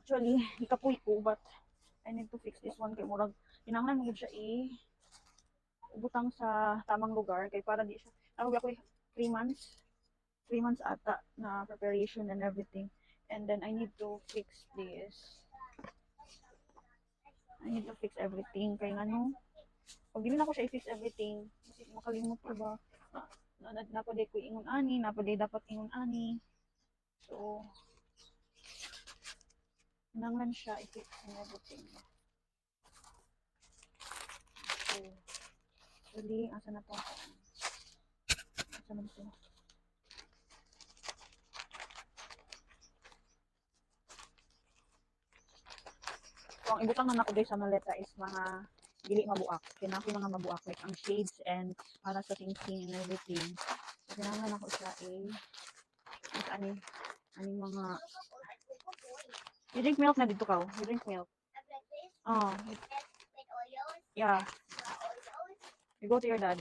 Actually, ikapoy ko, but I need to fix this one kay murag kinahanglan mo siya butang sa tamang lugar kay para di siya ako 3 months 3 months ata na preparation and everything, and then I need to fix this. I need to fix everything kay ano pag dili na ko siya i-fix everything kasi makalimot ko ba napaday ko ingon ani napaday dapat ingon ani, so nanglan siya i-fix and everything. So actually asa na to, asa na to. So, ang ibutang na ako sa maleta is mga dili mabuak. Kinako mga mabuak like ang shades and para sa tingting and everything. So, kinahanglan ako siya aning mga you drink milk na dito ka. You drink milk. Oh. Yeah. You go to your dad.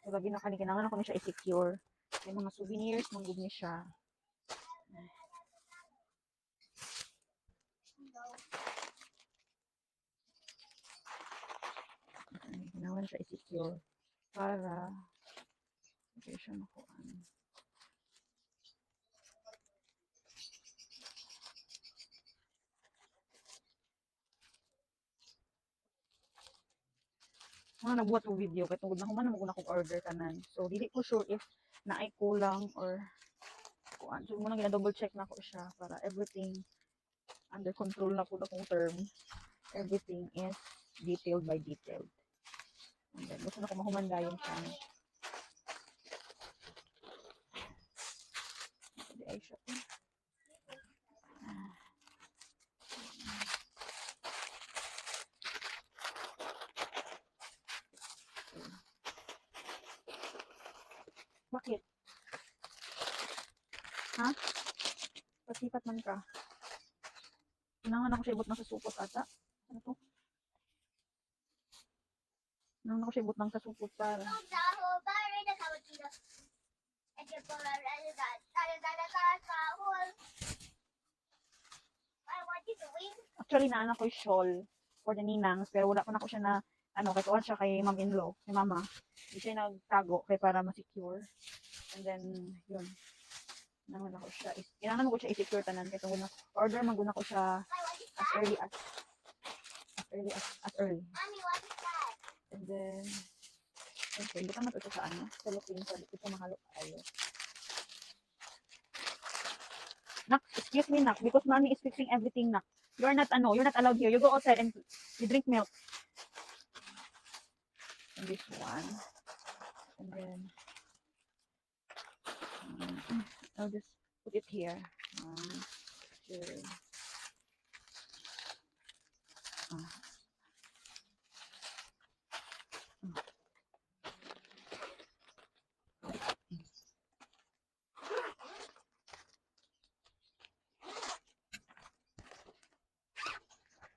So, gabi na kinahanglan ako na siya i-secure. May mga souvenirs, manggod ni siya. Kinahanglan siya i-secure para hindi siya makuhaan. Mga nabuhat ko video kay tungod na human mo na kong order tanan. So dili ko sure if naay kulang or kuan. So muna gina-double check na ko siya para everything under control na po na kong term. Everything is detailed by detailed. And then gusto na ko mahumandayon siya. Hindi ay siya. Bakit? Ha? Pasipat man ka. Kailangan ako siya ibot na sa supot ata. Ano to? Kailangan ako siya ibot lang sa supot para. Actually, naanak ko yung shawl for the ninangs, pero wala pa na ko siya na, kay tuwan siya kay mom-in-law, kay mama. Hindi siya nagtago kay para ma-secure. And then, yun. Kailangan ako siya, kailangan ko siya i-secure tanan. Kaya tungkol na, order, maguna ko siya as early as early. And then, okay, bukan na ito sa sa looking, sa ito mahalo kayo. Nak, excuse me, Nak, because mommy is fixing everything, Nak. You're not allowed here. You go outside and you drink milk. And this one. And then, I'll just put it here. 1, 2.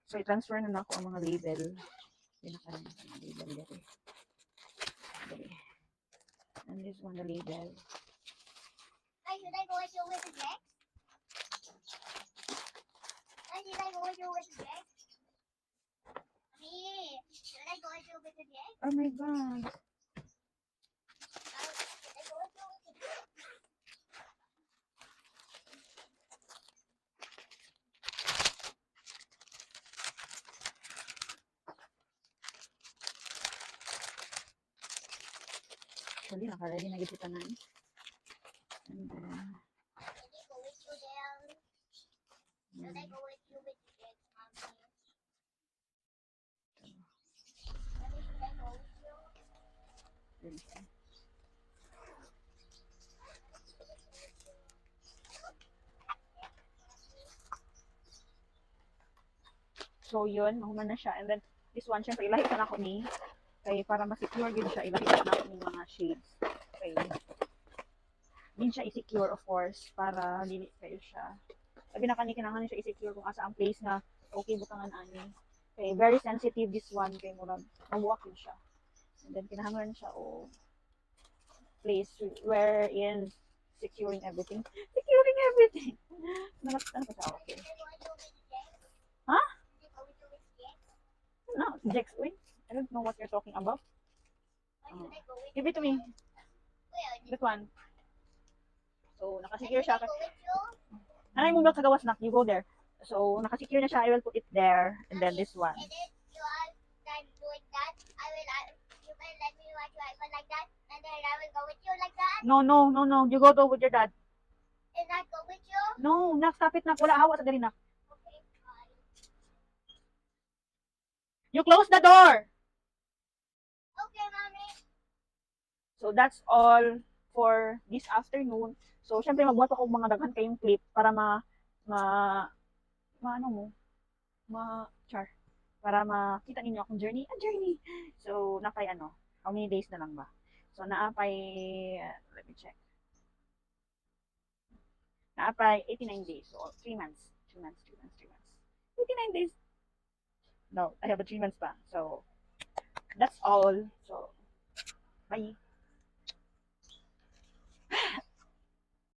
So, i-transfer na ako ang mga label. Label dito. And this one, the label. Should I go with you with the next? Should I go with you with the next? Should I go with you with the next? Oh my God. Actually, naka-ready na gito tanan. And then, should I go with you with the next, Mommy? Should I go with you? So, yun, mahuman na siya. And then, this one, syempre, ilahi na ako ni. Kaya para ma-secure din siya, ilahi na ako ng mga shades. Okay. Din siya i-secure, of course, para dili kayo siya. Sabi na kanina, kinangan siya i-secure kung asa ang place na okay butangan ani. Okay, very sensitive this one kay murag mabuwak yun siya. And then kinahanglan siya o place wherein securing everything. Securing everything. Nakakita ko siya. Okay. Huh? No, Jex, wait. I don't know what you're talking about. Give it to me. That one. So, nakasecure siya. Nanay mo milk sa gawas na. You go there. So, nakasecure na siya. I will put it there. And then this one. And then you are done doing that. You will let me watch your iPhone like that, and then I will go with you like that. No, no, no, no. You go to with your dad. Is that go with you? No, nak, stop it, nak. Wala hawa sa dali, nak. Okay, fine. You close the door. Okay, mommy. So, that's all for this afternoon. So, syempre, magbuhat ako mga daghan kayong clip para ano mo, char. Para makita ninyo akong journey. A journey. So, napay ano, how many days na lang ba? So, naapay, let me check. Naapay 89 days. So, 3 months. 89 days. No, I have a 3 months pa. So, that's all. So, bye.